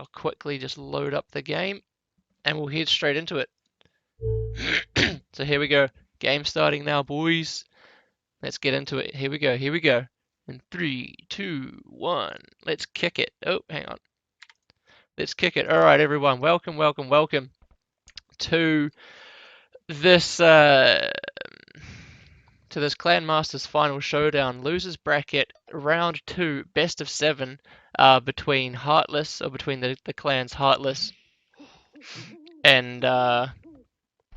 I'll quickly just load up the game and we'll head straight into it. So here we go. Game starting now, boys. Let's get into it. Here we go. Here we go. In 3, 2, 1. Let's kick it. Oh, hang on. Let's kick it. All right, everyone. Welcome, welcome, welcome to this Clan Masters Final Showdown Losers Bracket Round 2 Best of 7 between Heartless, or between the clans Heartless and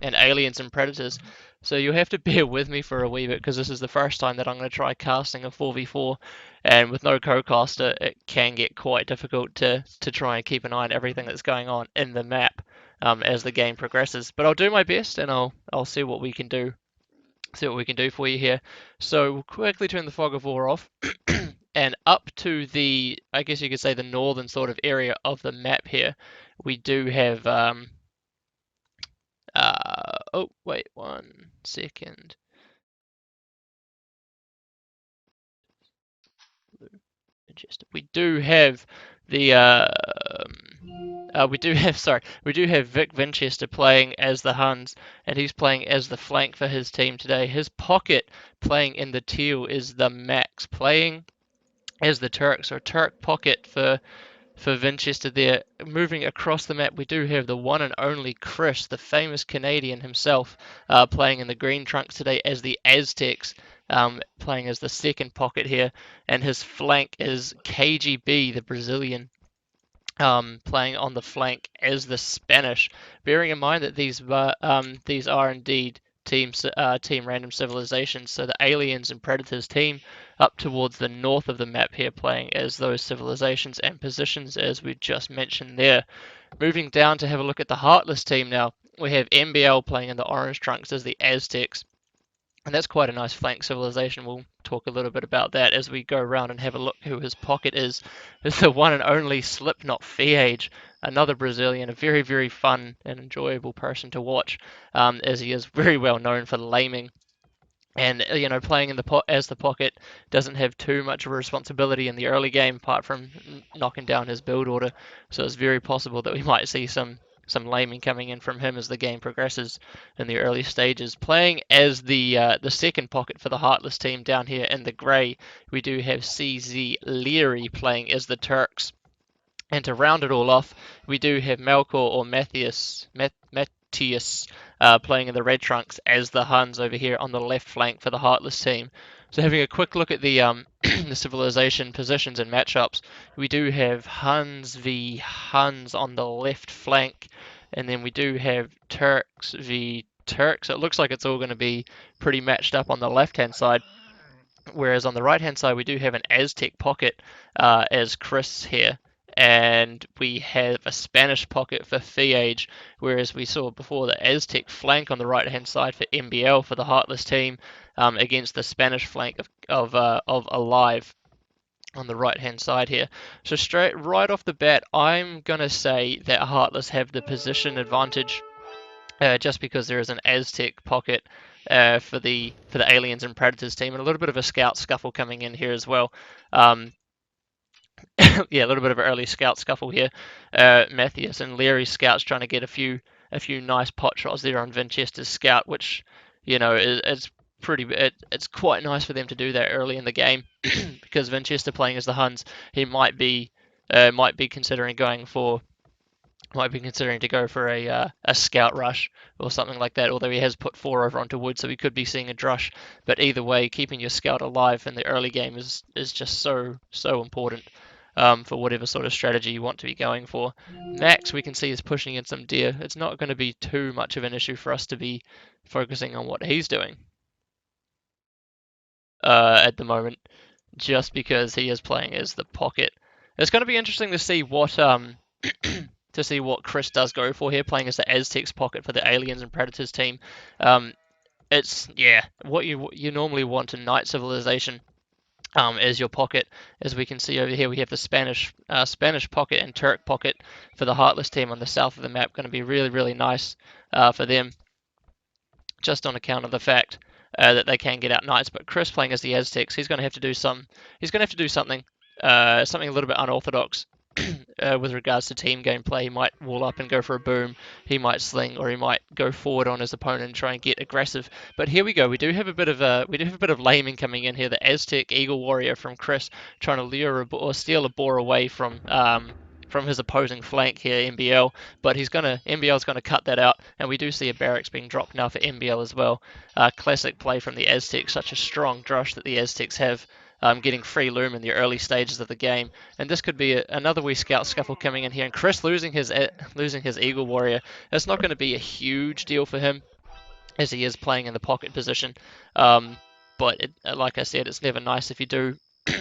Aliens and Predators. So you'll have to bear with me for a wee bit because this is the first time that I'm going to try casting a 4v4, and with no co-caster it can get quite difficult to try and keep an eye on everything that's going on in the map as the game progresses. But I'll do my best and I'll see what we can do. See what we can do for you here. So we'll quickly turn the fog of war off. And up to the, I guess you could say, the northern sort of area of the map here, we do have oh, wait 1 second. We do have the we do have Vic Vinchester playing as the Huns, and he's playing as the flank for his team today. His pocket playing in the teal is the Max playing as the Turks, or Turk pocket for Vinchester there. Moving across the map, we do have the one and only Chris, the famous Canadian himself, playing in the green trunks today as the Aztecs, playing as the second pocket here, and his flank is KGB, the Brazilian, playing on the flank as the Spanish. Bearing in mind that these are indeed team random civilizations, so the aliens and predators team up towards the north of the map here, playing as those civilizations and positions as we just mentioned there. Moving down to have a look at the Heartless team now, we have MBL playing in the orange trunks as the Aztecs. And that's quite a nice flank civilization. We'll talk a little bit about that as we go around and have a look who his pocket is. It's the one and only Slipknot Age, another Brazilian, a very, very fun and enjoyable person to watch, as he is very well known for laming. And playing in as the pocket doesn't have too much of a responsibility in the early game, apart from knocking down his build order. So it's very possible that we might see some laming coming in from him as the game progresses in the early stages. Playing as the second pocket for the Heartless team down here in the grey, we do have CZ Leary playing as the Turks. And to round it all off, we do have Melkor, or Matthias playing in the red trunks as the Huns over here on the left flank for the Heartless team. So having a quick look at the the civilization positions and matchups, we do have Huns v Huns on the left flank, and then we do have Turks v Turks. It looks like it's all going to be pretty matched up on the left-hand side. Whereas on the right-hand side, we do have an Aztec pocket as Chris here, and we have a Spanish pocket for Age, whereas we saw before the Aztec flank on the right-hand side for MBL for the Heartless team against the Spanish flank of Alive on the right-hand side here. So straight right off the bat, I'm gonna say that Heartless have the position advantage. Just because there is an Aztec pocket for the aliens and predators team, and a little bit of a scout scuffle coming in here as well. Yeah, a little bit of an early scout scuffle here. Matthias and Leary's scouts trying to get a few nice pot shots there on Vinchester's scout, which is pretty. It's quite nice for them to do that early in the game because Vinchester playing as the Huns, he might be considering going for. Might be considering to go for a scout rush or something like that, although he has put 4 over onto wood, so we could be seeing a drush. But either way, keeping your scout alive in the early game is just so important for whatever sort of strategy you want to be going for. Max, we can see, is pushing in some deer. It's not going to be too much of an issue for us to be focusing on what he's doing at the moment, just because he is playing as the pocket. It's going to be interesting to see what Chris does go for here, playing as the Aztecs pocket for the Aliens and Predators team. It's what you normally want in Night Civilization as your pocket. As we can see over here, we have the Spanish pocket and Turk pocket for the Heartless team on the south of the map. Going to be really nice for them, just on account of the fact that they can get out knights. But Chris playing as the Aztecs, he's going to have to do something a little bit unorthodox with regards to team gameplay. He might wall up and go for a boom. He might sling, or he might go forward on his opponent and try and get aggressive. But here we go. We do have a bit of laming coming in here. The Aztec Eagle Warrior from Chris trying to lure or steal a boar away from his opposing flank here, MBL. But MBL's gonna cut that out, and we do see a barracks being dropped now for MBL as well. Classic play from the Aztecs. Such a strong drush that the Aztecs have. Getting free loom in the early stages of the game, and this could be another wee scout scuffle coming in here. And Chris losing his Eagle Warrior, it's not going to be a huge deal for him, as he is playing in the pocket position. Um, but like I said, it's never nice if you do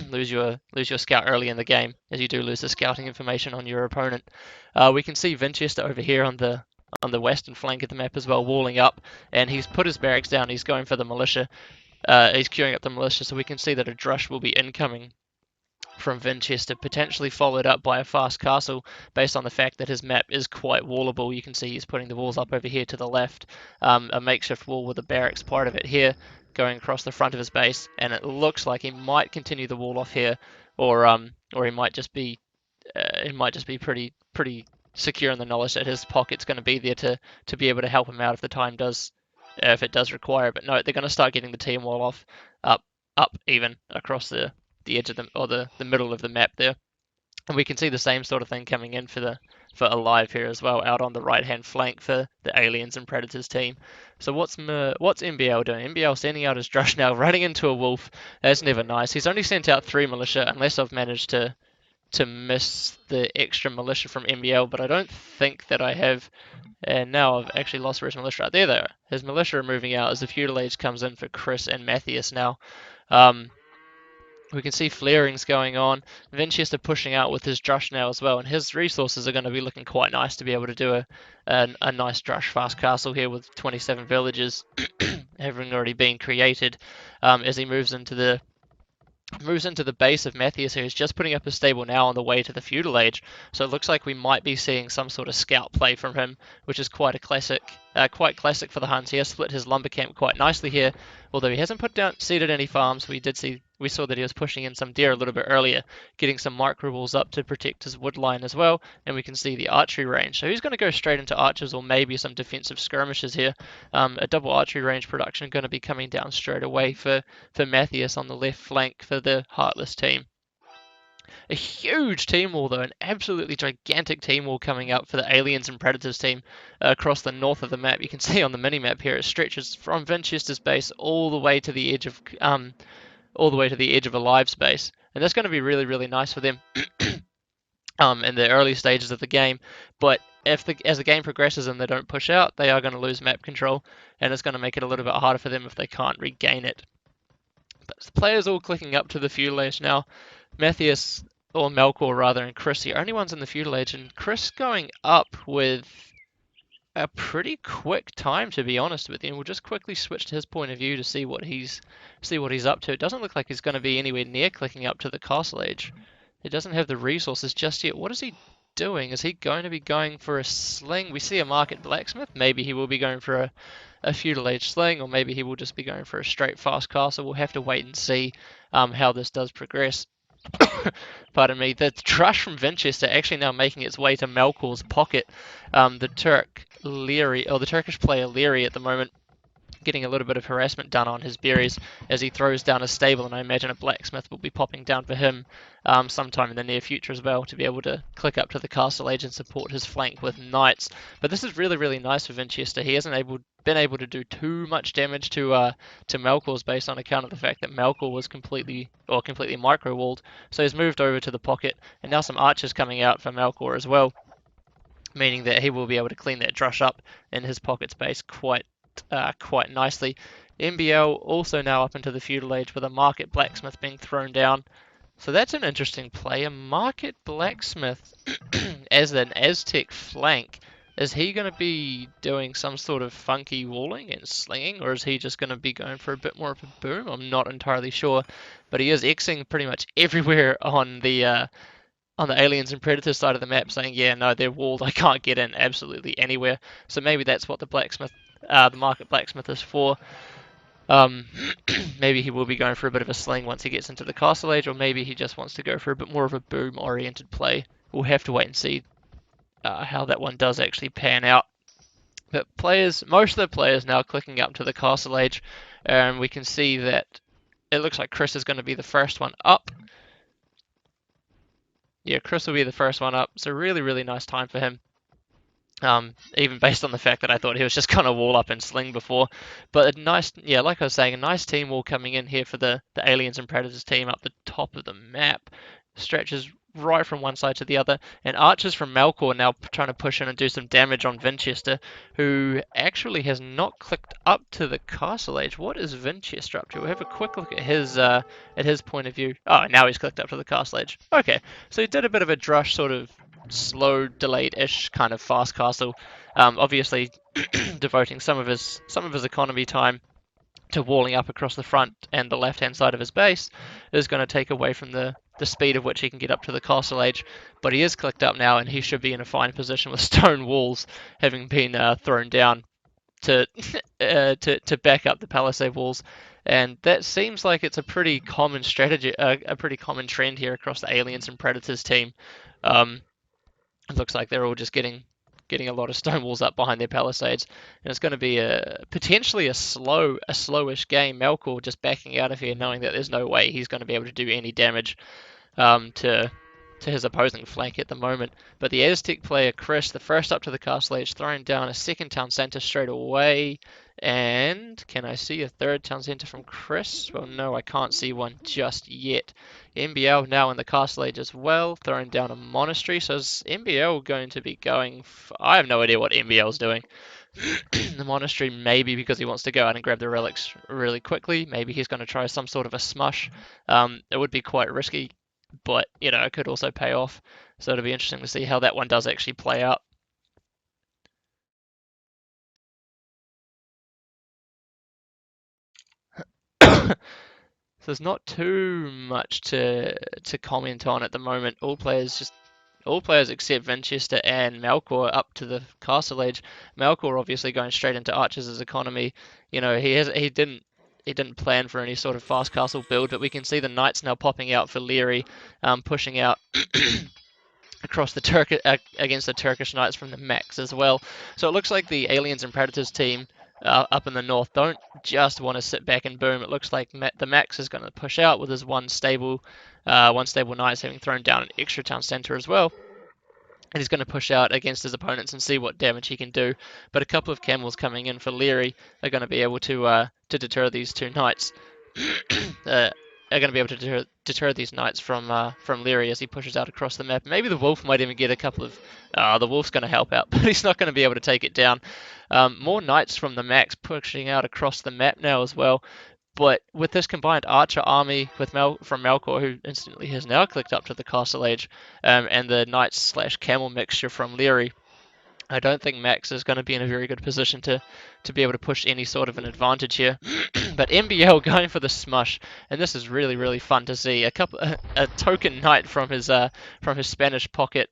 lose your scout early in the game, as you do lose the scouting information on your opponent. We can see Vinchester over here on the western flank of the map as well, walling up, and he's put his barracks down. He's going for the militia. He's queuing up the militia, so we can see that a drush will be incoming from Vinchester, potentially followed up by a fast castle, based on the fact that his map is quite wallable. You can see he's putting the walls up over here to the left, a makeshift wall with a barracks part of it here, going across the front of his base, and it looks like he might continue the wall off here, or he might just be pretty secure in the knowledge that his pocket's going to be there to be able to help him out if it does require. But no, they're going to start getting the team wall off up even across the edge of the middle of the map there. And we can see the same sort of thing coming in for Alive here as well, out on the right hand flank for the Aliens and Predators team. So what's MBL doing? MBL sending out his drush now, running into a wolf. That's never nice. He's only sent out 3 militia, unless I've managed to miss the extra militia from MBL, but I don't think that I have. And now I've actually lost where his militia are. There they are. His militia are moving out as the Feudal Age comes in for Chris and Matthias now. We can see flarings going on. Vinchester pushing out with his drush now as well, and his resources are going to be looking quite nice to be able to do a nice drush fast castle here with 27 villages having already been created, as he moves into the base of Matthias, who is just putting up a stable now on the way to the Feudal Age. So it looks like we might be seeing some sort of scout play from him, which is quite classic for the Huns. He has split his lumber camp quite nicely here, although he hasn't seeded any farms. We saw that he was pushing in some deer a little bit earlier, getting some micro walls up to protect his wood line as well, and we can see the archery range. So he's going to go straight into archers, or maybe some defensive skirmishes here. A double archery range production going to be coming down straight away for Matthias on the left flank for the Heartless team. A huge team wall, though, an absolutely gigantic team wall coming up for the Aliens and Predators team across the north of the map. You can see on the mini-map here, it stretches from Vinchester's base all the way to the edge of Alive space, and that's going to be really, really nice for them in the early stages of the game. But as the game progresses and they don't push out, they are going to lose map control, and it's going to make it a little bit harder for them if they can't regain it. But the players all clicking up to the Feudal Age now. Matthias, or Melkor rather, and Chris, the only ones in the Feudal Age, and Chris going up with a pretty quick time, to be honest with you. And we'll just quickly switch to his point of view to see what he's up to. It doesn't look like he's going to be anywhere near clicking up to the Castle Age. He doesn't have the resources just yet. What is he doing? Is he going to be going for a sling? We see a market blacksmith. Maybe he will be going for a Feudal Age sling, or maybe he will just be going for a straight fast castle. We'll have to wait and see how this does progress. Pardon me. The drush from Vinchester actually now making its way to Melkor's pocket. The Turkish player Leary at the moment getting a little bit of harassment done on his berries as he throws down a stable, and I imagine a blacksmith will be popping down for him sometime in the near future as well, to be able to click up to the Castle Age and support his flank with knights. But this is really, really nice for Vinchester. He hasn't been able to do too much damage to Melkor's base on account of the fact that Melkor was completely micro-walled, so he's moved over to the pocket, and now some archers coming out for Melkor as well, meaning that he will be able to clean that drush up in his pocket space quite nicely. MBL also now up into the Feudal Age with a market blacksmith being thrown down. So that's an interesting play. A market blacksmith as an Aztec flank. Is he going to be doing some sort of funky walling and slinging, or is he just going to be going for a bit more of a boom? I'm not entirely sure, but he is Xing pretty much everywhere on the Aliens and Predators side of the map, saying, yeah, no, they're walled, I can't get in absolutely anywhere. So maybe that's what the market blacksmith is for. Maybe he will be going for a bit of a sling once he gets into the Castle Age, or maybe he just wants to go for a bit more of a boom-oriented play we'll have to wait and see how that one does actually pan out. But most of the players now clicking up to the Castle Age, and we can see that it looks like Chris is going to be the first one up. Yeah, Chris will be the first one up. So really, really nice time for him. Even based on the fact that I thought he was just going to wall up and sling before. But a nice, yeah, like I was saying, a nice team wall coming in here for the Aliens and Predators team up the top of the map. Stretches right from one side to the other. And archers from Melkor now trying to push in and do some damage on Vinchester, who actually has not clicked up to the Castle Age. What is Vinchester up to? We'll have a quick look at his point of view. Oh, now he's clicked up to the Castle Age. Okay, so he did a bit of a drush sort of slow, delayed-ish kind of fast castle. Obviously, devoting some of his economy time to walling up across the front and the left-hand side of his base is going to take away from the speed of which he can get up to the Castle Age. But he is clicked up now, and he should be in a fine position with stone walls having been thrown down to to back up the palisade walls. And that seems like it's a pretty common strategy, a pretty common trend here across the Aliens and Predators team. It looks like they're all just getting a lot of stone walls up behind their palisades, and it's going to be potentially a slowish game. Melkor just backing out of here, knowing that there's no way he's going to be able to do any damage to his opposing flank at the moment. But the Aztec player Chris, the first up to the Castle Age, throwing down a second town centre straight away. And can I see a third town centre from Chris? Well, no, I can't see one just yet. MBL now in the Castle Age as well, throwing down a monastery. So is MBL going to be going? I have no idea what MBL's doing. The monastery, maybe because he wants to go out and grab the relics really quickly. Maybe he's going to try some sort of a smush. It would be quite risky, but it could also pay off. So it'll be interesting to see how that one does actually play out. So there's not too much to comment on at the moment. All players except Vinchester and Melkor up to the Castle Age. Melkor obviously going straight into Archers' economy. He didn't plan for any sort of fast castle build, but we can see the knights now popping out for Leary, pushing out across the against the Turkish knights from the Max as well. So it looks like the Aliens and Predators team up in the north don't just want to sit back and boom. It looks like the Max is going to push out with his one stable knights having thrown down an extra town center as well. And he's going to push out against his opponents and see what damage he can do. But a couple of camels coming in for Leary are going to be able to deter these two knights. Are going to be able to deter these knights from Leary as he pushes out across the map. Maybe the wolf might even get a couple of. The wolf's going to help out, but he's not going to be able to take it down. More knights from the Max pushing out across the map now as well. But with this combined archer army from Melkor, who instantly has now clicked up to the Castle Age, and the knights/camel mixture from Leary, I don't think Max is going to be in a very good position to be able to push any sort of an advantage here. But MBL going for the smush, and this is really, really fun to see. A token knight from his Spanish pocket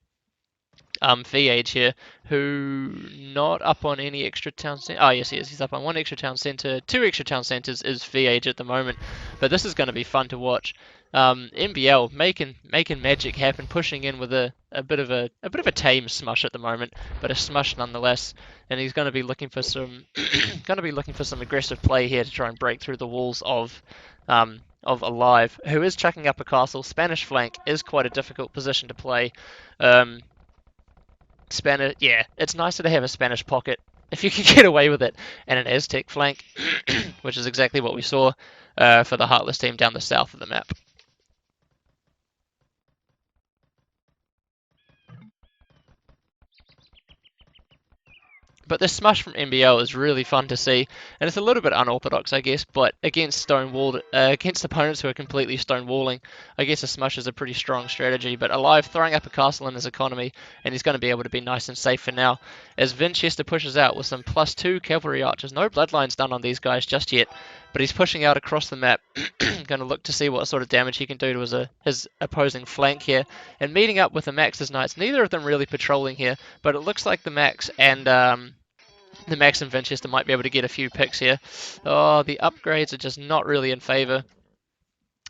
VH here, who not up on any extra town centre. Oh, yes, he is. He's up on one extra town centre. Two extra town centres is VH at the moment. But this is going to be fun to watch. MBL making magic happen, pushing in with a bit of a tame smush at the moment, but a smush nonetheless. And he's going to be looking for some aggressive play here to try and break through the walls of Alive, who is chucking up a castle. Spanish flank is quite a difficult position to play. Spanish, yeah, it's nicer to have a Spanish pocket if you can get away with it, and an Aztec flank, which is exactly what we saw for the Heartless team down the south of the map. But this smush from MBL is really fun to see, and it's a little bit unorthodox, I guess, but against against opponents who are completely stonewalling, I guess a smush is a pretty strong strategy. But Alive throwing up a castle in his economy, and he's going to be able to be nice and safe for now. As Vinchester pushes out with some +2 cavalry archers, no bloodlines done on these guys just yet, but he's pushing out across the map, going to look to see what sort of damage he can do to his opposing flank here, and meeting up with the Max's knights. Neither of them really patrolling here, but it looks like the Max and Vinchester might be able to get a few picks here. Oh, the upgrades are just not really in favour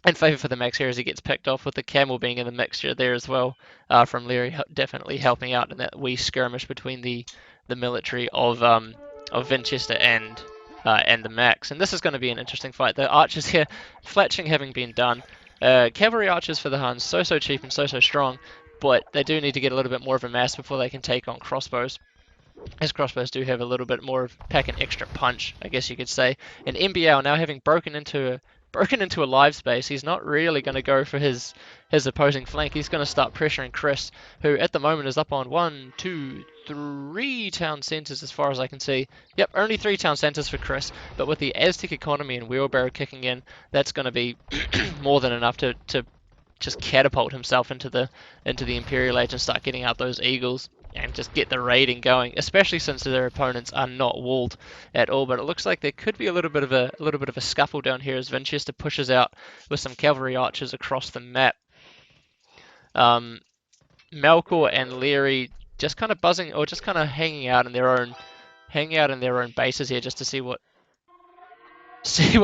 in favour for the max here as he gets picked off with the camel being in the mixture there as well, from Leary definitely helping out in that wee skirmish between the military of Winchester and the max. And this is going to be an interesting fight. The archers here, fletching having been done, cavalry archers for the Huns, so cheap and so strong, but they do need to get a little bit more of a mass before they can take on crossbows. His crossbows do have a little bit more of pack an extra punch, I guess you could say. And MBL now having broken into a live space, he's not really going to go for his opposing flank. He's going to start pressuring Chris, who at the moment is up on 1, 2, 3 town centres as far as I can see. Yep, only 3 town centres for Chris, but with the Aztec economy and wheelbarrow kicking in, that's going to be more than enough to just catapult himself into the Imperial Age and start getting out those eagles and just get the raiding going, especially since their opponents are not walled at all. But it looks like there could be a little bit of a scuffle down here as Winchester pushes out with some cavalry archers across the map. Melkor and Leary just kind of buzzing or just kind of hanging out in their own bases here just to see what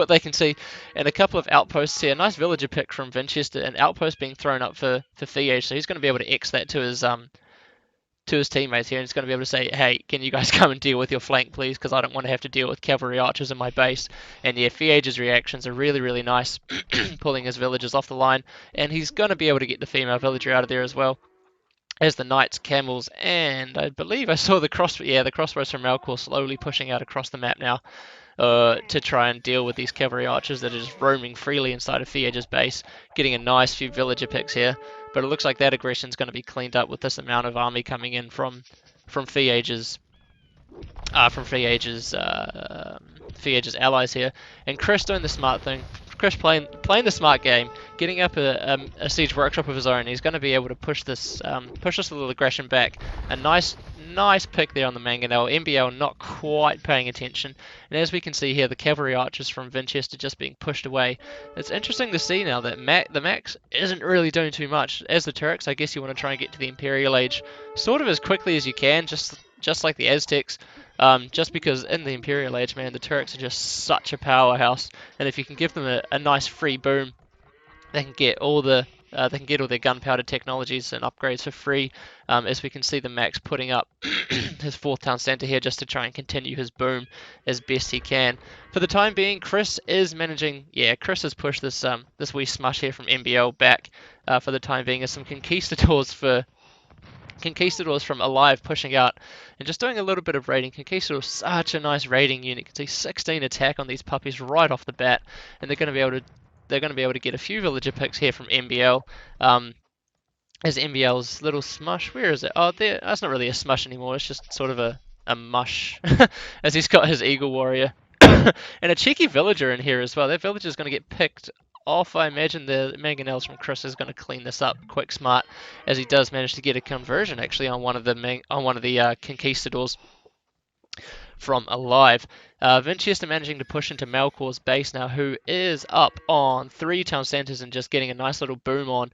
they can see. And a couple of outposts here. Nice villager pick from Winchester. An outpost being thrown up for Fiage, so he's going to be able to X that to his teammates here, and he's going to be able to say, hey, can you guys come and deal with your flank, please, because I don't want to have to deal with cavalry archers in my base. And yeah, Fiage's reactions are really nice, pulling his villagers off the line, and he's going to be able to get the female villager out of there as well. As the knights, camels, and I believe I saw the crossbows from Melkor slowly pushing out across the map now, to try and deal with these cavalry archers that are just roaming freely inside of Fiage's base, getting a nice few villager picks here. But it looks like that aggression is going to be cleaned up with this amount of army coming in from Fiage's Fiage's allies here, and Chris doing the smart thing. Chris playing the smart game, getting up a siege workshop of his own. He's going to be able to push this little aggression back. A nice pick there on the mangonel. MBL not quite paying attention, and as we can see here, the cavalry archers from Winchester just being pushed away. It's interesting to see now that the Max isn't really doing too much. As the Turks, I guess you want to try and get to the Imperial Age sort of as quickly as you can, just like the Aztecs. Just because in the Imperial Age, man, the Turks are just such a powerhouse, and if you can give them a nice free boom, they can get all their gunpowder technologies and upgrades for free. As we can see, the Max putting up his 4th town centre here just to try and continue his boom as best he can. For the time being, Chris is managing. Yeah, Chris has pushed this wee smush here from MBL back for the time being as some conquistadors from Alive pushing out and just doing a little bit of raiding. Conquistadors, such a nice raiding unit. You can see 16 attack on these puppies right off the bat, and they're going to be able to get a few villager picks here from MBL. As MBL's little smush, where is it? Oh, there. That's not really a smush anymore. It's just sort of a mush, as he's got his eagle warrior and a cheeky villager in here as well. That villager's going to get picked off. I imagine the mangonels from Chris is going to clean this up quick smart, as he does manage to get a conversion actually on one of the conquistadors from Alive. Winchester managing to push into Melkor's base now, who is up on 3 town centres and just getting a nice little boom on.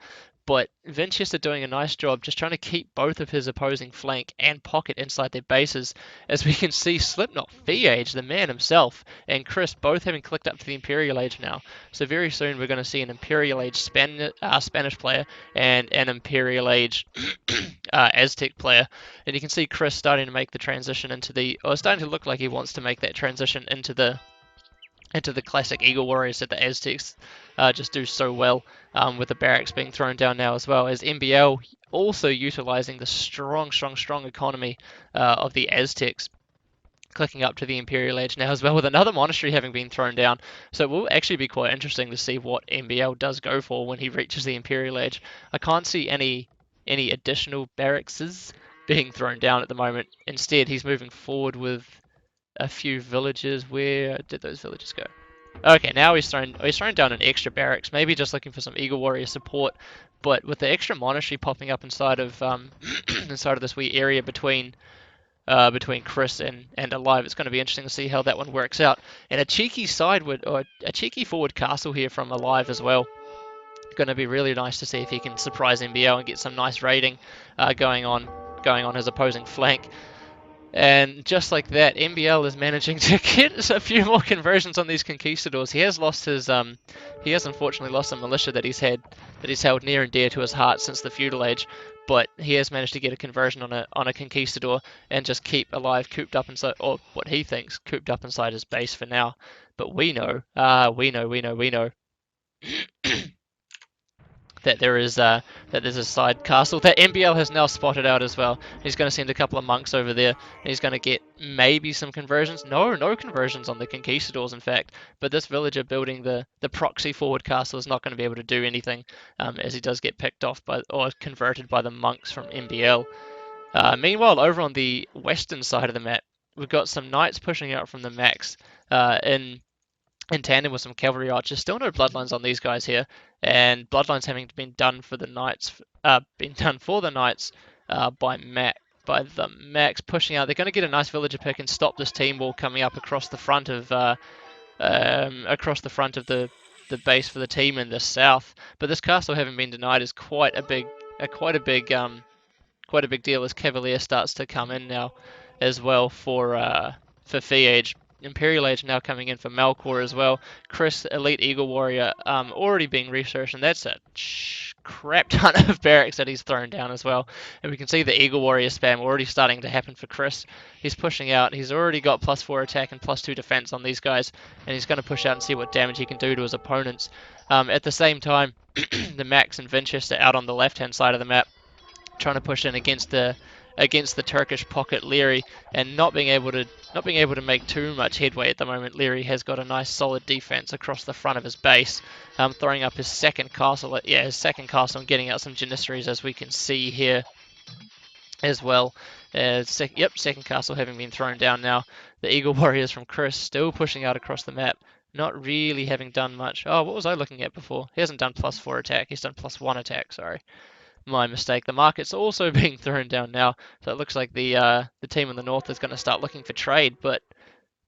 But Winchester doing a nice job just trying to keep both of his opposing flank and pocket inside their bases. As we can see, Slipknot Fiage, the man himself, and Chris both having clicked up to the Imperial Age now. So very soon we're going to see an Imperial Age Spanish player and an Imperial Age Aztec player. And you can see Chris starting to make the transition starting to look like he wants to make that transition into the classic Eagle Warriors that the Aztecs just do so well, with the barracks being thrown down now as well, as MBL also utilizing the strong economy of the Aztecs, clicking up to the Imperial Age now as well, with another monastery having been thrown down. So it will actually be quite interesting to see what MBL does go for when he reaches the Imperial Age. I can't see any additional barracks being thrown down at the moment. Instead, he's moving forward with a few villages. Where did those villages go? Okay, now he's thrown down an extra barracks, maybe just looking for some Eagle Warrior support. But with the extra monastery popping up inside of this wee area between Chris and Alive, it's going to be interesting to see how that one works out. And a cheeky forward castle here from Alive as well. Going to be really nice to see if he can surprise MBL and get some nice raiding going on his opposing flank. And just like that, MBL is managing to get a few more conversions on these conquistadors. He has unfortunately lost a militia that he's held near and dear to his heart since the feudal age. But he has managed to get a conversion on a conquistador and just keep alive, cooped up inside, or what he thinks cooped up inside his base for now. But we know that there's a side castle that MBL has now spotted out as well. He's going to send a couple of monks over there. And he's going to get maybe some conversions. No conversions on the conquistadors, in fact. But this villager building the proxy forward castle is not going to be able to do anything, as he does get picked off by or converted by the monks from MBL. Meanwhile, over on the western side of the map, we've got some knights pushing out from the max in tandem with some cavalry archers. Still no bloodlines on these guys here, and bloodlines having been done for the knights, by the max pushing out. They're going to get a nice villager pick and stop this team wall coming up across the front of the base for the team in the south. But this castle having been denied is quite a big deal as Cavalier starts to come in now as well for Fee Age. Imperial Age now coming in for Melkor as well. Chris, Elite Eagle Warrior, already being researched, and that's a crap ton of barracks that he's thrown down as well. And we can see the Eagle Warrior spam already starting to happen for Chris. He's pushing out. He's already got +4 attack and +2 defense on these guys, and he's going to push out and see what damage he can do to his opponents. At the same time, the Max and Vinchester out on the left-hand side of the map, trying to push in against the Turkish pocket Leary, and not being able to make too much headway at the moment. Leary has got a nice solid defense across the front of his base, throwing up his second castle, and getting out some Janissaries, as we can see here as well. Second castle having been thrown down now. The Eagle Warriors from Chris still pushing out across the map, not really having done much. Oh, what was I looking at before? He hasn't done +4 attack, he's done +1 attack, sorry. My mistake. The market's also being thrown down now, so it looks like the team in the north is going to start looking for trade. But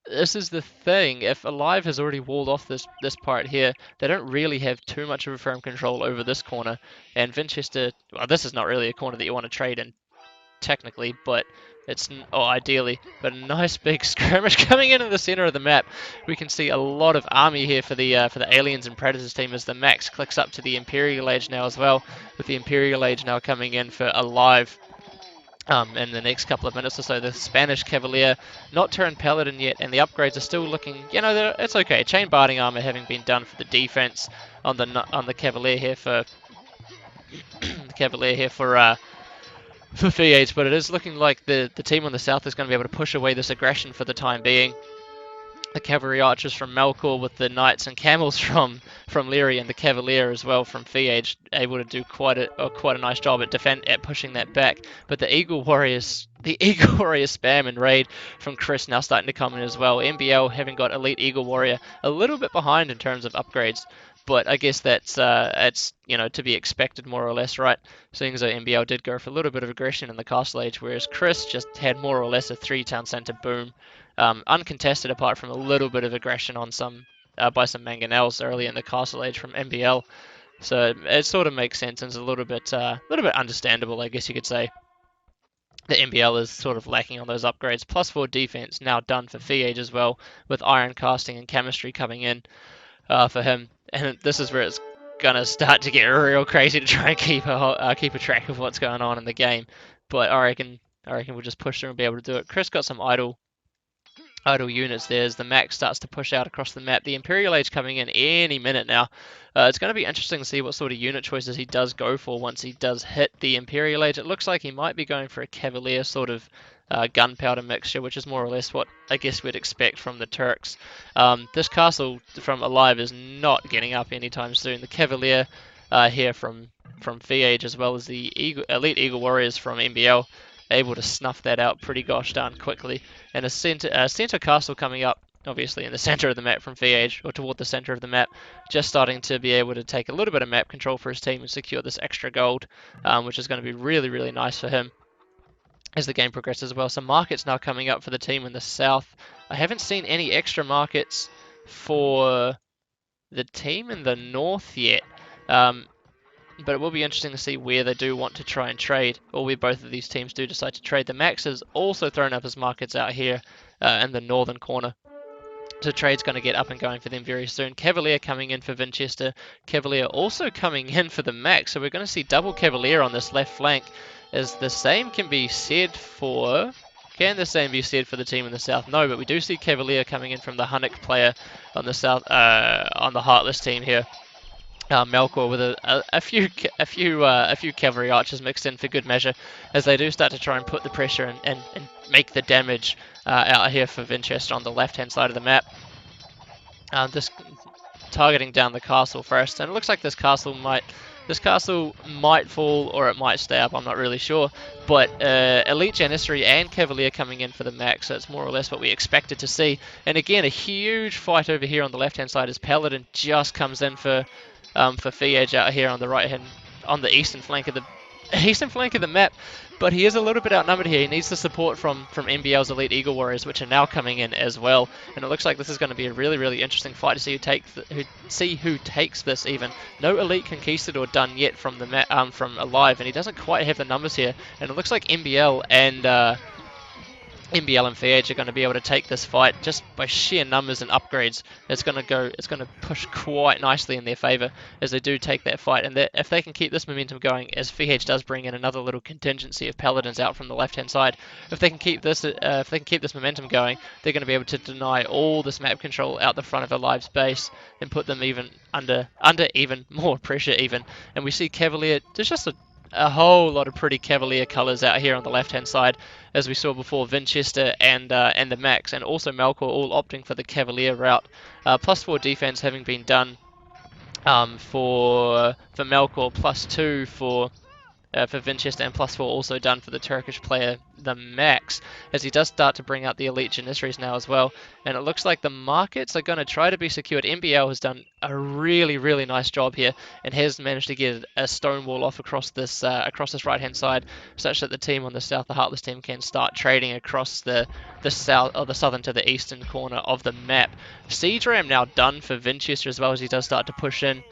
this is the thing: if Alive has already walled off this part here, they don't really have too much of a firm control over this corner. And Vinchester, well, this is not really a corner that you want to trade in, technically, but ideally, but a nice big skirmish coming into the center of the map. We can see a lot of army here for the Aliens and Predators team as the Max clicks up to the Imperial Age now as well, with the Imperial Age now coming in for Alive. In the next couple of minutes or so, the Spanish Cavalier not turned Paladin yet, and the upgrades are still looking, it's okay. Chain barding armor having been done for the defense on the Cavalier here for for Fee but it is looking like the team on the south is going to be able to push away this aggression for the time being. The cavalry archers from Melkor with the knights and camels from Leary, and the cavalier as well from Fee able to do quite a nice job at pushing that back. But the Eagle Warriors spam and raid from Chris now starting to come in as well. MBL having got Elite Eagle Warrior a little bit behind in terms of upgrades, but I guess that's to be expected more or less, right? Seeing as though MBL did go for a little bit of aggression in the Castle Age, whereas Chris just had more or less a 3-town center boom. Uncontested apart from a little bit of aggression on by some mangonels early in the Castle Age from MBL. So it sort of makes sense and is a little bit understandable, I guess you could say. The MBL is sort of lacking on those upgrades. +4 defense now done for Fee Age as well, with iron casting and chemistry coming in for him. And this is where it's gonna start to get real crazy to try and keep a track of what's going on in the game. But I reckon we'll just push through and be able to do it. Chris got some idle units there as the Max starts to push out across the map. The Imperial Age coming in any minute now. It's going to be interesting to see what sort of unit choices he does go for once he does hit the Imperial Age. It looks like he might be going for a Cavalier sort of gunpowder mixture, which is more or less what I guess we'd expect from the Turks. This castle from Alive is not getting up anytime soon. The Cavalier here from Fee Age, as well as the Elite Eagle Warriors from MBL, able to snuff that out pretty gosh darn quickly. And a center castle coming up, obviously in the center of the map from Fee Age, or toward the center of the map, just starting to be able to take a little bit of map control for his team and secure this extra gold, which is going to be really, really nice for him as the game progresses as well. Some markets now coming up for the team in the south. I haven't seen any extra markets for the team in the north yet. but it will be interesting to see where they do want to try and trade, or where both of these teams do decide to trade. The Max has also thrown up his markets out here in the northern corner. So trade's going to get up and going for them very soon. Cavalier coming in for Vinchester. Cavalier also coming in for the Max. So we're going to see double Cavalier on this left flank. As the same can be said for... Can the same be said for the team in the south? No, but we do see Cavalier coming in from the Hunnic player on the south, on the Heartless team here. Melkor with a few cavalry archers mixed in for good measure, as they do start to try and put the pressure and make the damage out here for Vinchester on the left hand side of the map. Just targeting down the castle first, and it looks like this castle might fall or it might stay up. I'm not really sure, but Elite Janissary and Cavalier coming in for the Max, so it's more or less what we expected to see. And again, a huge fight over here on the left hand side as Paladin just comes in for Fiage out here on the right hand, on the eastern flank of the map, but he is a little bit outnumbered here. He needs the support from MBL's Elite Eagle Warriors, which are now coming in as well. And it looks like this is going to be a really, really interesting fight to see who takes this. Even no Elite Conquistador done yet from the from Alive, and he doesn't quite have the numbers here. And it looks like MBL and Fiage are going to be able to take this fight just by sheer numbers and upgrades. It's going to push quite nicely in their favour as they do take that fight. And if they can keep this momentum going, as Fiage does bring in another little contingency of paladins out from the left-hand side, if they can keep this momentum going, they're going to be able to deny all this map control out the front of Alive's base and put them even under even more pressure even. And we see Cavalier. There's just a whole lot of pretty Cavalier colours out here on the left-hand side, as we saw before. Vinchester and the Max, and also Melkor all opting for the Cavalier route. +4 defense having been done for Melkor, +2 for Vinchester, and +4 also done for the Turkish player, the Max, as he does start to bring out the Elite Janissaries now as well. And it looks like the markets are going to try to be secured. MBL has done a really, really nice job here and has managed to get a stone wall off across this right-hand side, such that the team on the south, the Heartless team, can start trading across the south, or the southern to the eastern corner of the map. Siege Ram now done for Vinchester as well, as he does start to push in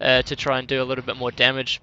to try and do a little bit more damage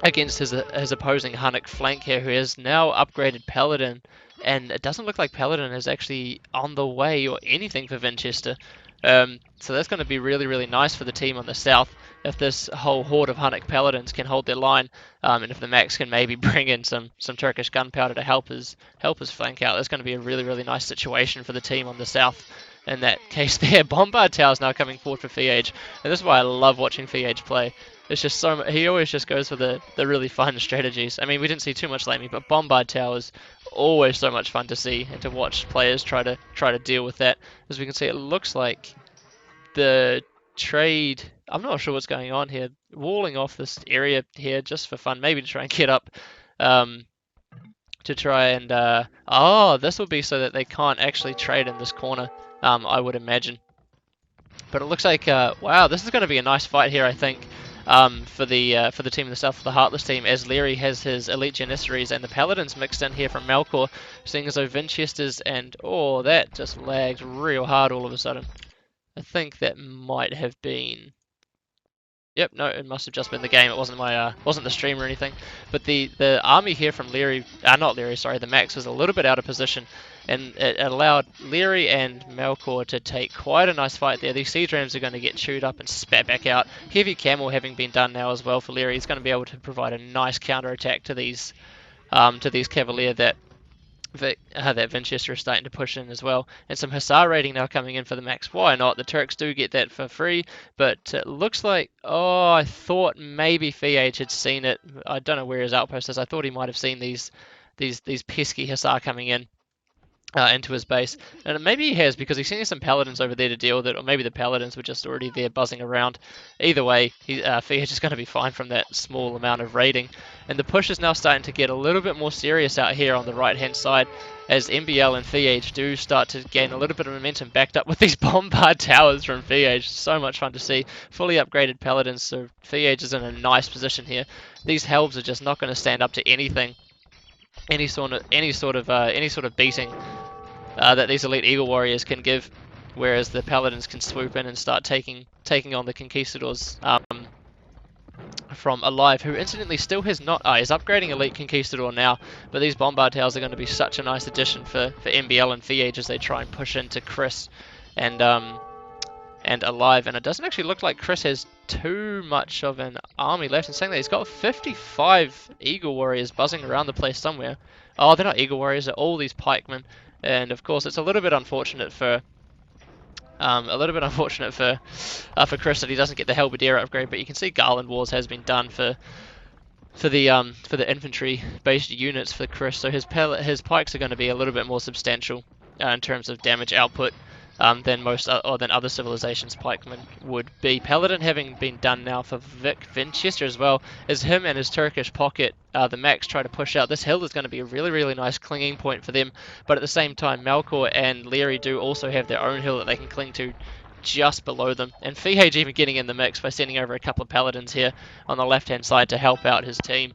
against his opposing Hunnic flank here, who has now upgraded Paladin, and it doesn't look like Paladin is actually on the way or anything for Vinchester. So that's going to be really, really nice for the team on the south if this whole horde of Hunnic Paladins can hold their line, and if the Max can maybe bring in some Turkish gunpowder to help his flank out. That's going to be a really, really nice situation for the team on the south. In that case there, Bombard Tower's now coming forward for Fiage, and this is why I love watching Fiage play. It's just he always just goes for the really fun strategies. I mean, we didn't see too much lately, but Bombard Tower is always so much fun to see and to watch players try to deal with that. As we can see, it looks like the trade, I'm not sure what's going on here, walling off this area here just for fun, maybe to try and get up, to try and this will be so that they can't actually trade in this corner, I would imagine. But it looks like wow, this is going to be a nice fight here, I think, for the team in the south, for the Heartless team, as Leary has his Elite Janissaries and the Paladins mixed in here from Melkor, seeing as though Vinchester's, and that just lags real hard all of a sudden. I think that might have been... Yep, no, it must have just been the game. It wasn't wasn't the stream or anything. But the army here from Leary, not Leary, sorry, the Max was a little bit out of position, and it allowed Leary and Melkor to take quite a nice fight there. These siege rams are going to get chewed up and spat back out. Heavy camel having been done now as well for Leary. He's going to be able to provide a nice counter attack to these Cavalier that Vinchester is starting to push in as well. And some Hussar raiding now coming in for the Max. Why not? The Turks do get that for free, but it looks like, I thought maybe Fiage had seen it. I don't know where his outpost is. I thought he might have seen these pesky Hussar coming in into his base, and maybe he has, because he's seen some Paladins over there to deal with it, or maybe the Paladins were just already there buzzing around. Either way, Fiage is going to be fine from that small amount of raiding, and the push is now starting to get a little bit more serious out here on the right hand side, as MBL and Fiage do start to gain a little bit of momentum, backed up with these Bombard Towers from Fiage. So much fun to see. Fully upgraded Paladins, so Fiage is in a nice position here. These Helves are just not going to stand up to anything, any sort of beating that these Elite Eagle Warriors can give, whereas the Paladins can swoop in and start taking on the Conquistadors from Alive, who incidentally still has not. He's upgrading Elite Conquistador now, but these Bombard Towers are going to be such a nice addition for MBL and VH as they try and push into Chris and Alive. And it doesn't actually look like Chris has too much of an army left. And saying that, he's got 55 Eagle Warriors buzzing around the place somewhere. Oh, they're not Eagle Warriors, they're all these pikemen. And of course, it's a little bit unfortunate for for Chris that he doesn't get the Halberdier upgrade, but you can see Garland Wars has been done for the infantry based units for Chris, so his pikes are going to be a little bit more substantial in terms of damage output than or than other civilizations pikemen would be. Paladin having been done now for Vic Vinchester as well as him and his Turkish pocket. The Max try to push out. This hill is going to be a really nice clinging point for them, but at the same time Malcor and Leary do also have their own hill that they can cling to just below them, and Fihage even getting in the mix by sending over a couple of paladins here on the left hand side to help out his team.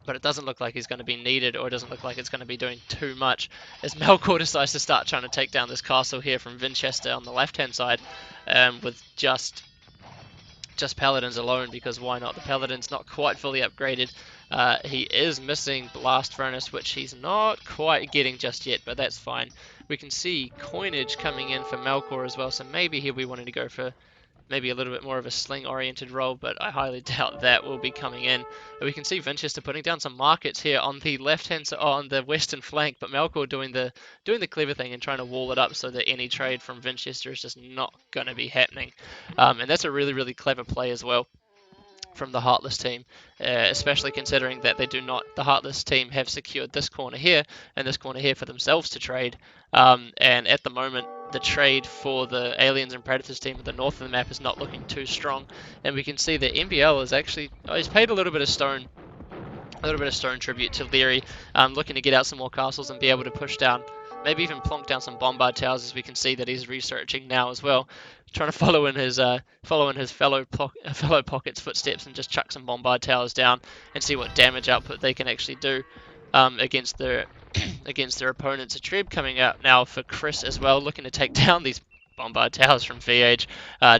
But it doesn't look like he's going to be needed, or it doesn't look like it's going to be doing too much, as Melkor decides to start trying to take down this castle here from Vinchester on the left hand side with just paladins alone, because why not? The paladin's not quite fully upgraded. He is missing Blast Furnace, which he's not quite getting just yet, but that's fine. We can see coinage coming in for Melkor as well, so maybe he'll be wanting to go for maybe a little bit more of a sling-oriented role, but I highly doubt that will be coming in. We can see Vinchester putting down some markets here on the left-hand side, on the western flank, but Melkor doing the clever thing and trying to wall it up so that any trade from Vinchester is just not going to be happening. And that's a really clever play as well from the Heartless team, especially considering that the Heartless team have secured this corner here and this corner here for themselves to trade. And at the moment, the trade for the Aliens and Predators team at the north of the map is not looking too strong. And we can see that MBL is actually, he's paid a little bit of stone tribute to Leary, looking to get out some more castles and be able to push down, maybe even plonk down some bombard towers, as we can see that he's researching now as well, trying to follow in his fellow pockets' footsteps and just chuck some bombard towers down and see what damage output they can actually do against their opponents. A Treb coming out now for Chris as well, looking to take down these bombard towers from VH,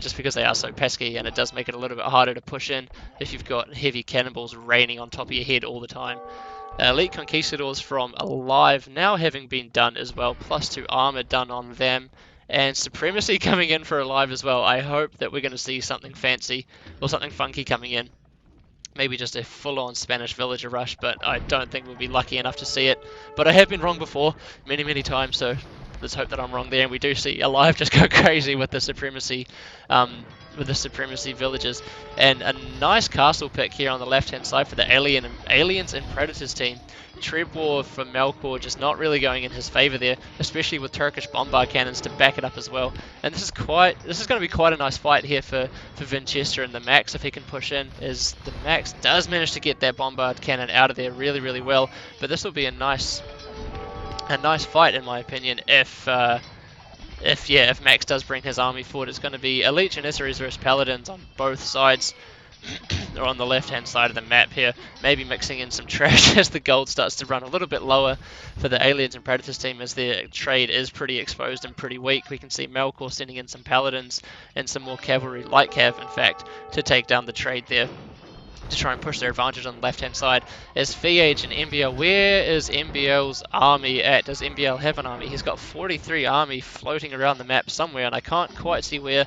just because they are so pesky, and it does make it a little bit harder to push in if you've got heavy cannonballs raining on top of your head all the time. Elite Conquistadors from Alive now having been done as well, +2 armor done on them, and Supremacy coming in for Alive as well. I hope that we're going to see something fancy or something funky coming in. Maybe just a full-on Spanish villager rush, but I don't think we'll be lucky enough to see it. But I have been wrong before, many times, so let's hope that I'm wrong there, and we do see Alive just go crazy with the Supremacy villages. And a nice castle pick here on the left-hand side for the Aliens and Predators team. Treb War for Melkor just not really going in his favour there, especially with Turkish bombard cannons to back it up as well. And this is going to be quite a nice fight here for Vinchester and the Max if he can push in, as the Max does manage to get that bombard cannon out of there really well. But this will be a nice fight in my opinion if Max does bring his army forward. It's going to be Elite Janissaries versus Paladins on both sides. Or on the left hand side of the map here, maybe mixing in some trash as the gold starts to run a little bit lower for the Aliens and Predators team, as their trade is pretty exposed and pretty weak. We can see Melkor sending in some paladins and some more cavalry, light cav in fact, to take down the trade there, to try and push their advantage on the left-hand side. As VH and MBL, where is MBL's army at? Does MBL have an army? He's got 43 army floating around the map somewhere, and I can't quite see where,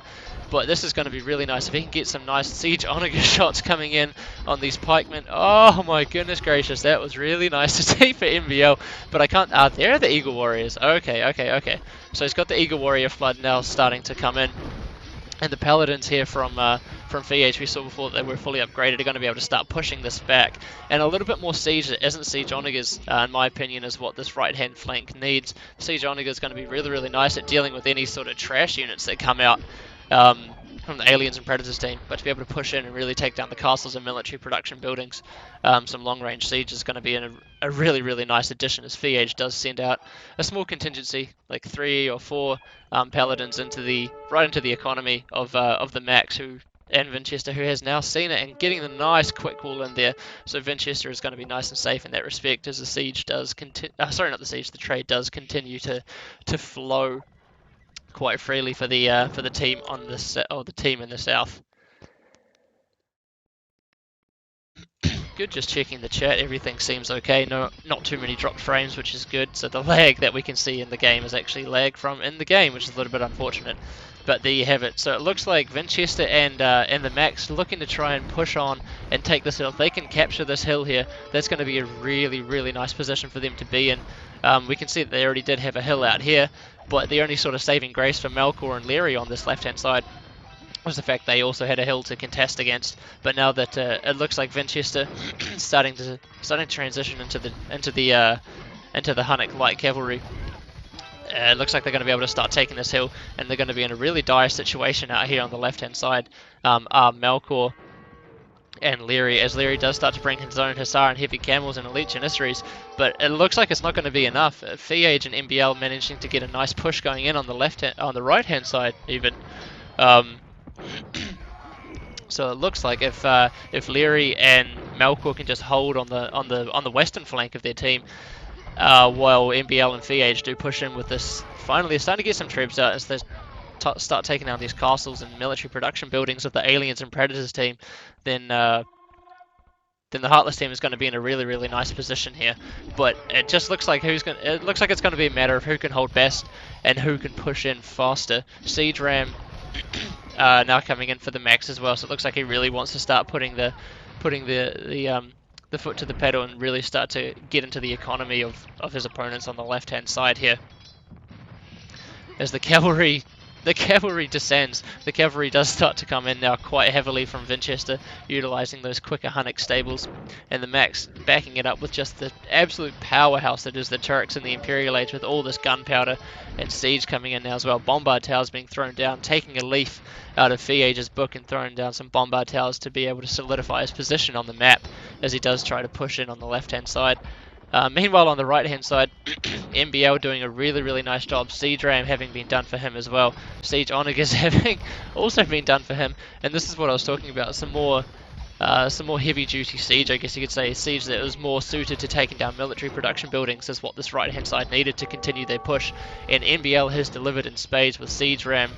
but this is going to be really nice. If he can get some nice Siege Onager shots coming in on these pikemen. Oh my goodness gracious, that was really nice to see for MBL, but I can't, there are the Eagle Warriors. Okay. So he's got the Eagle Warrior flood now starting to come in. And the Paladins here from VH, we saw before that they were fully upgraded, are going to be able to start pushing this back. And a little bit more siege that isn't Siege Onagers, in my opinion, is what this right-hand flank needs. Siege Onager is going to be really nice at dealing with any sort of trash units that come out from the Aliens and Predators team. But to be able to push in and really take down the castles and military production buildings, some long-range siege is going to be a really nice addition, as VH does send out a small contingency, like 3 or 4 paladins right into the economy of the Max and Vinchester, who has now seen it and getting the nice quick wall in there. So Vinchester is going to be nice and safe in that respect, as the siege does the trade does continue to flow quite freely for the team on the team in the south. good. Just checking the chat, everything seems okay. No, not too many dropped frames, which is good. So the lag that we can see in the game is actually lag from in the game, which is a little bit unfortunate. But there you have it. So it looks like Winchester and the Max looking to try and push on and take this hill. If they can capture this hill here, that's going to be a really, really nice position for them to be in. We can see that they already did have a hill out here, but the only sort of saving grace for Melkor and Leary on this left-hand side was the fact they also had a hill to contest against. But now that it looks like Winchester starting to transition into the Hunnic light cavalry, it looks like they're going to be able to start taking this hill, and they're going to be in a really dire situation out here on the left hand side. Melkor and Leary, as Leary does start to bring his own Hussar and heavy camels and elite Janissaries, but it looks like it's not going to be enough. Age and MBL managing to get a nice push going in on the right hand side even. So it looks like if Leary and Melkor can just hold on the western flank of their team, while MBL and Age do push in with this, finally they're starting to get some troops out as they start taking down these castles and military production buildings of the Aliens and Predators team, then the Heartless team is going to be in a really, really nice position here. But it just looks like it's going to be a matter of who can hold best and who can push in faster. Siege Ram now coming in for the Max as well, so it looks like he really wants to start putting the foot to the pedal and really start to get into the economy of his opponents on the left hand side here. As the cavalry descends, the cavalry does start to come in now quite heavily from Winchester, utilising those quicker Hunnic stables, and the Max backing it up with just the absolute powerhouse that is the Turks in the Imperial Age, with all this gunpowder and siege coming in now as well. Bombard towers being thrown down, taking a leaf out of Age's book and throwing down some bombard towers to be able to solidify his position on the map as he does try to push in on the left hand side. Meanwhile, on the right-hand side, MBL doing a really, really nice job. Siege Ram having been done for him as well. Siege Onagers having also been done for him. And this is what I was talking about, some more heavy-duty siege, I guess you could say. Siege that was more suited to taking down military production buildings is what this right-hand side needed to continue their push. And MBL has delivered in spades with Siege Ram,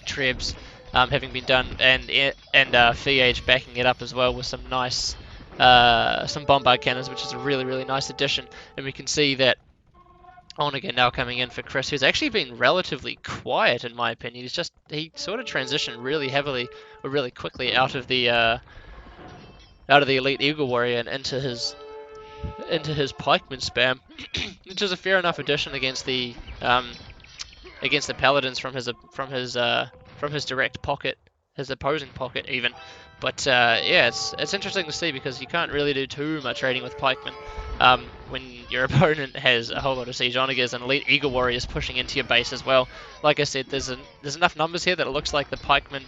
Trebs having been done, and Age backing it up as well with some nice... some bombard cannons, which is a really, really nice addition. And we can see that Onager now coming in for Chris, who's actually been relatively quiet in my opinion. He sort of transitioned really heavily, or really quickly out of the elite Eagle Warrior and into his pikeman spam, which is a fair enough addition against the paladins from his direct pocket, his opposing pocket even. But yeah, it's interesting to see because you can't really do too much raiding with pikemen when your opponent has a whole lot of siege onagers and elite eagle warriors pushing into your base as well. Like I said, there's enough numbers here that it looks like the pikemen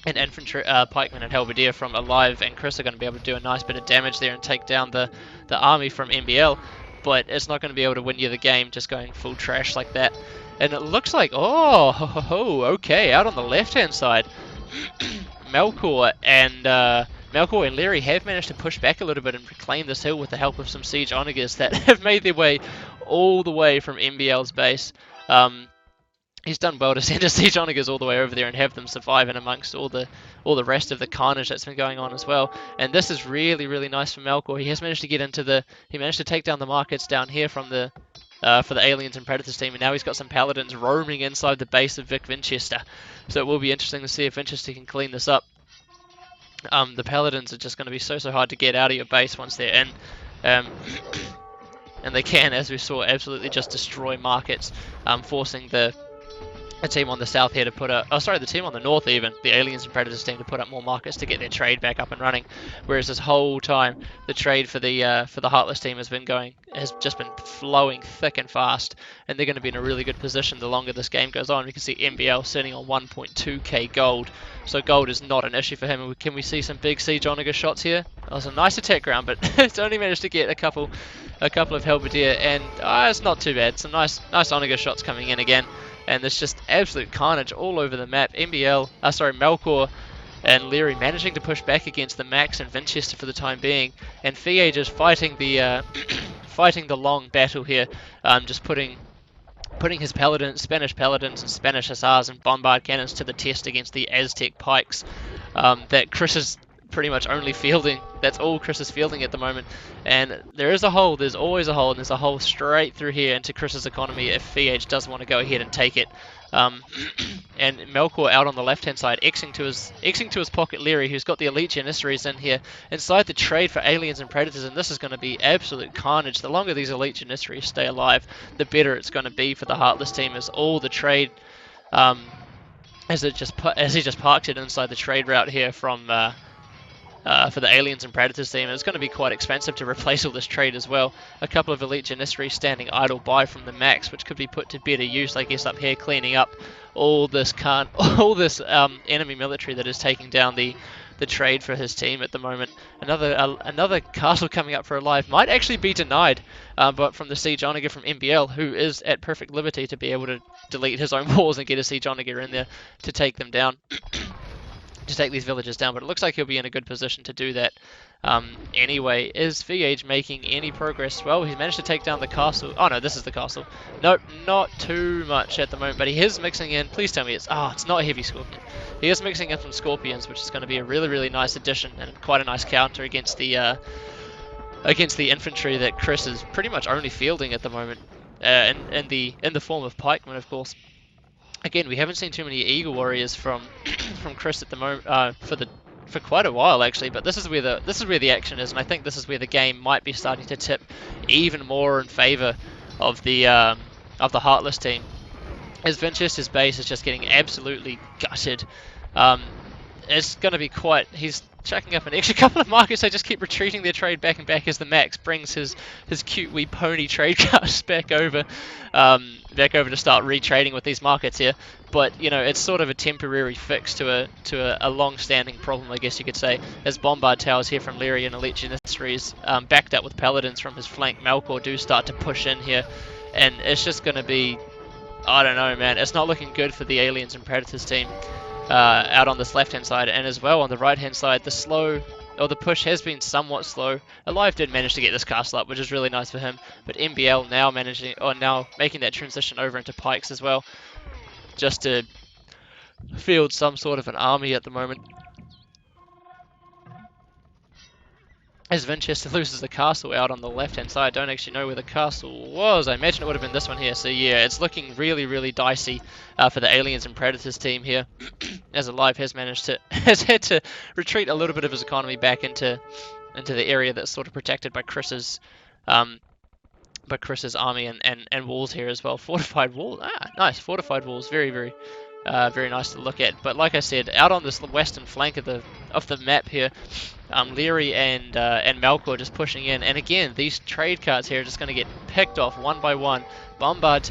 and infantry, pikemen and halberdier from Alive and Chris are going to be able to do a nice bit of damage there and take down the army from MBL. But it's not going to be able to win you the game just going full trash like that. And it looks like, okay, out on the left-hand side, Melkor and Leary have managed to push back a little bit and reclaim this hill with the help of some siege onagers that have made their way all the way from MBL's base. He's done well to send his siege onagers all the way over there and have them survive in amongst all the rest of the carnage that's been going on as well. And this is really, really nice for Melkor. He has managed to get into he managed to take down the markets down here from the for the Aliens and Predators team, and now he's got some Paladins roaming inside the base of Vic Winchester. So it will be interesting to see if Winchester can clean this up. The Paladins are just going to be so hard to get out of your base once they're in. And they can, as we saw, absolutely just destroy markets, forcing the team on the south here to put up, the team on the north even, the Aliens and Predators team, to put up more markets to get their trade back up and running. Whereas this whole time, the trade for the Heartless team has just been flowing thick and fast, and they're going to be in a really good position the longer this game goes on. We can see MBL sitting on 1.2k gold, so gold is not an issue for him. And can we see some big siege onager shots here? That was a nice attack round, but it's only managed to get a couple of halberdier, and it's not too bad. Some nice onager shots coming in again. And there's just absolute carnage all over the map. Melkor and Leary managing to push back against the Max and Winchester for the time being, and Age is fighting the fighting the long battle here, just putting his Spanish Paladins and Spanish Hussars and bombard cannons to the test against the Aztec pikes that Chris pretty much only fielding. That's all Chris is fielding at the moment. And there is a hole. There's always a hole, and there's a hole straight through here into Chris's economy if VH does want to go ahead and take it. And Melkor out on the left-hand side, Xing to his pocket Leary, who's got the elite Janissaries in here inside the trade for aliens and predators, and this is going to be absolute carnage. The longer these elite Janissaries stay alive, the better it's going to be for the Heartless team, as all the trade, as he just parks it inside the trade route here from. For the aliens and predators team, and it's going to be quite expensive to replace all this trade as well. A couple of elite Janissaries standing idle by from the max, which could be put to better use, I guess, up here, cleaning up all this enemy military that is taking down the trade for his team at the moment. Another castle coming up for a life might actually be denied, but from the Siege Onager from MBL, who is at perfect liberty to be able to delete his own walls and get a Siege Onager in there to take them down. To take these villages down, but it looks like he'll be in a good position to do that. Anyway, is VH making any progress? Well, he's managed to take down the castle. Oh no, this is the castle. Nope, not too much at the moment, but he is mixing in. Please tell me it's not a heavy scorpion. He is mixing in some scorpions, which is going to be a really, really nice addition and quite a nice counter against the infantry that Chris is pretty much only fielding at the moment, in the form of pikemen, of course. Again, we haven't seen too many Eagle Warriors from from Chris at the moment for quite a while actually. But this is where the action is, and I think this is where the game might be starting to tip even more in favour of the Heartless team, as Vinchester's base is just getting absolutely gutted. It's going to be quite. He's chucking up an extra couple of markets. They just keep retreating their trade back and back as the Max brings his cute wee pony trade cards back over to start retrading with these markets here. But you know, it's sort of a temporary fix to a long-standing problem, I guess you could say. As Bombard Towers here from Leary and Elite Janissaries, backed up with Paladins from his flank, Melkor do start to push in here, and it's just going to be. I don't know, man. It's not looking good for the Aliens and Predators team. Out on this left-hand side, and as well on the right-hand side, the push has been somewhat slow. Alive did manage to get this castle up, which is really nice for him, but MBL now making that transition over into pikes as well, just to field some sort of an army at the moment. As Vinchester loses the castle out on the left-hand side, I don't actually know where the castle was. I imagine it would have been this one here. So yeah, it's looking really, really dicey for the Aliens and Predators team here. As Alive has had to retreat a little bit of his economy back into the area that's sort of protected by Chris's army and walls here as well. Fortified walls, nice. Fortified walls, very, very, very nice to look at. But like I said, out on this western flank of the map here, Leary and Melkor just pushing in, and again these trade carts here are just going to get picked off one by one. Bombard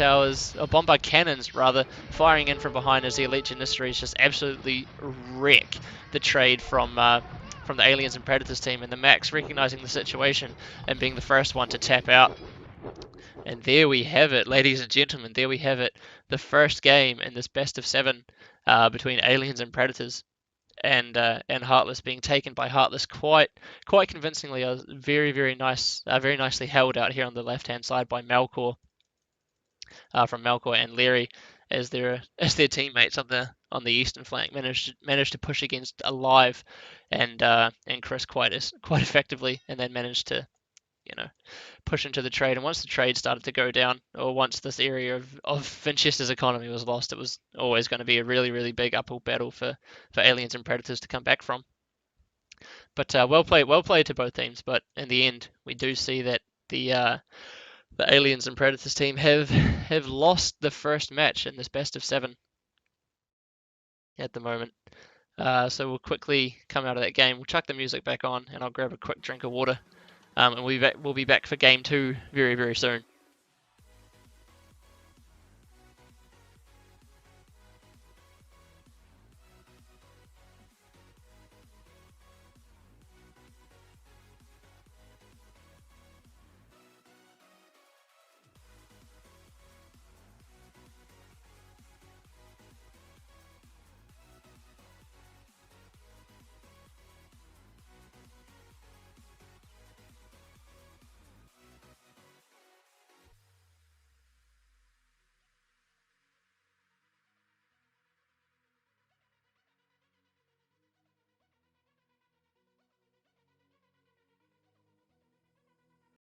cannons rather, firing in from behind as the Elite Janissaries just absolutely wreck the trade from the Aliens and Predators team, and the Max recognizing the situation and being the first one to tap out. And there we have it, ladies and gentlemen. There we have it, the first game in this best of 7 between Aliens and Predators. And Heartless being taken by Heartless quite convincingly. Very, very nice, very nicely held out here on the left hand side by Melkor, from Melkor and Leary, as their teammates on the eastern flank managed to push against Alive and Chris quite effectively, and then managed to push into the trade. And once the trade started to go down, or once this area of Vinchester's economy was lost, it was always going to be a really, really big uphill battle for Aliens and Predators to come back from. But well played to both teams. But in the end, we do see that the Aliens and Predators team have lost the first match in this best of 7 at the moment. So we'll quickly come out of that game. We'll chuck the music back on, and I'll grab a quick drink of water. And we'll be back for game 2 very, very soon.